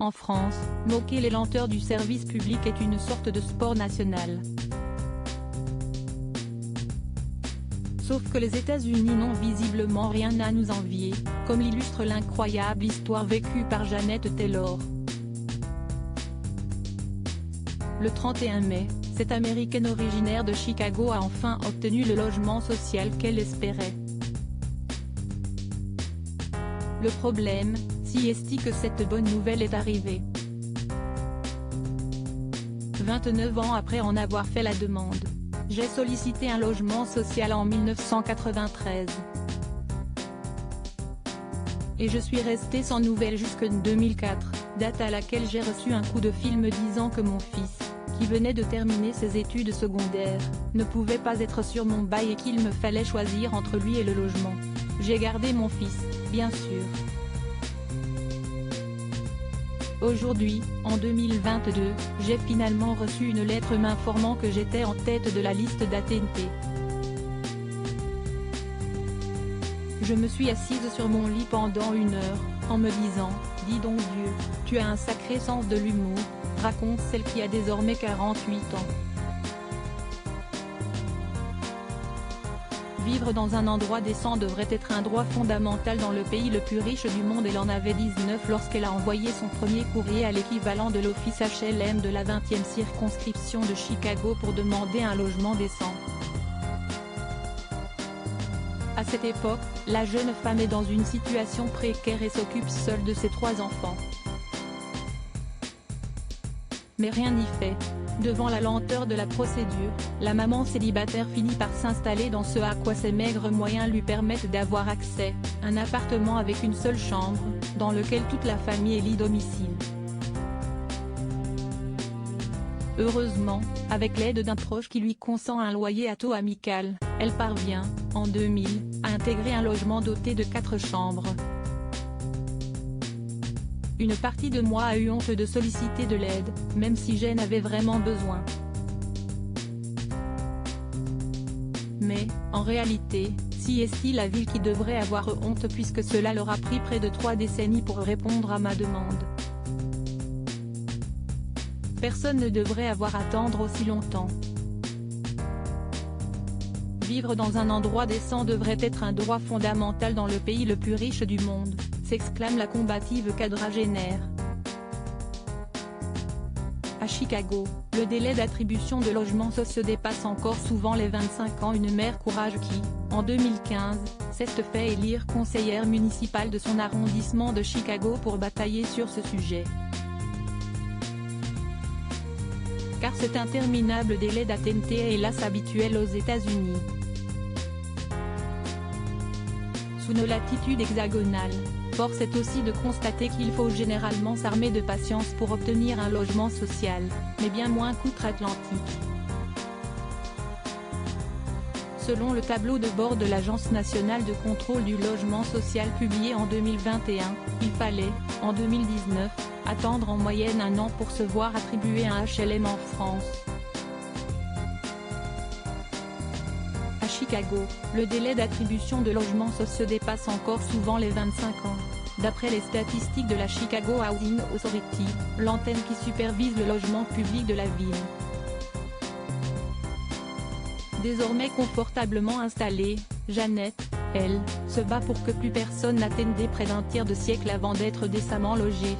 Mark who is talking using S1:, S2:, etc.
S1: En France, moquer les lenteurs du service public est une sorte de sport national. Sauf que les États-Unis n'ont visiblement rien à nous envier, comme l'illustre l'incroyable histoire vécue par Jeannette Taylor. Le 31 mai, cette Américaine originaire de Chicago a enfin obtenu le logement social qu'elle espérait. Le problème, si est-il que cette bonne nouvelle est arrivée 29 ans après en avoir fait la demande. J'ai sollicité un logement social en 1993. Et je suis restée sans nouvelles jusqu'en 2004, date à laquelle j'ai reçu un coup de fil me disant que mon fils, qui venait de terminer ses études secondaires, ne pouvait pas être sur mon bail et qu'il me fallait choisir entre lui et le logement. J'ai gardé mon fils, bien sûr. Aujourd'hui, en 2022, j'ai finalement reçu une lettre m'informant que j'étais en tête de la liste d'AT&T. Je me suis assise sur mon lit pendant 1 heure, en me disant « Dis donc Dieu, tu as un sacré sens de l'humour », raconte celle qui a désormais 48 ans. Vivre dans un endroit décent devrait être un droit fondamental dans le pays le plus riche du monde. Elle en avait 19 lorsqu'elle a envoyé son premier courrier à l'équivalent de l'office HLM de la 20e circonscription de Chicago pour demander un logement décent. À cette époque, la jeune femme est dans une situation précaire et s'occupe seule de ses 3 enfants. Mais rien n'y fait. Devant la lenteur de la procédure, la maman célibataire finit par s'installer dans ce à quoi ses maigres moyens lui permettent d'avoir accès, un appartement avec une seule chambre, dans lequel toute la famille élit domicile. Heureusement, avec l'aide d'un proche qui lui consent un loyer à taux amical, elle parvient, en 2000, à intégrer un logement doté de 4 chambres. Une partie de moi a eu honte de solliciter de l'aide, même si j'en avais vraiment besoin. Mais, en réalité, si est-il la ville qui devrait avoir honte puisque cela leur a pris près de 3 décennies pour répondre à ma demande. Personne ne devrait avoir à attendre aussi longtemps. Vivre dans un endroit décent devrait être un droit fondamental dans le pays le plus riche du monde, s'exclame la combative quadragénaire. À Chicago, le délai d'attribution de logements sociaux dépasse encore souvent les 25 ans. Une mère courage qui, en 2015, s'est fait élire conseillère municipale de son arrondissement de Chicago pour batailler sur ce sujet. Car cet interminable délai d'attente est hélas habituel aux États-Unis. Sous nos latitudes hexagonales, force est aussi de constater qu'il faut généralement s'armer de patience pour obtenir un logement social, mais bien moins qu'outre-Atlantique. Selon le tableau de bord de l'Agence nationale de contrôle du logement social publié en 2021, il fallait, en 2019, attendre en moyenne 1 an pour se voir attribuer un HLM en France. À Chicago, le délai d'attribution de logements sociaux dépasse encore souvent les 25 ans. D'après les statistiques de la Chicago Housing Authority, l'antenne qui supervise le logement public de la ville. Désormais confortablement installée, Jeannette, elle, se bat pour que plus personne n'atteigne près d'un tiers de siècle avant d'être décemment logée.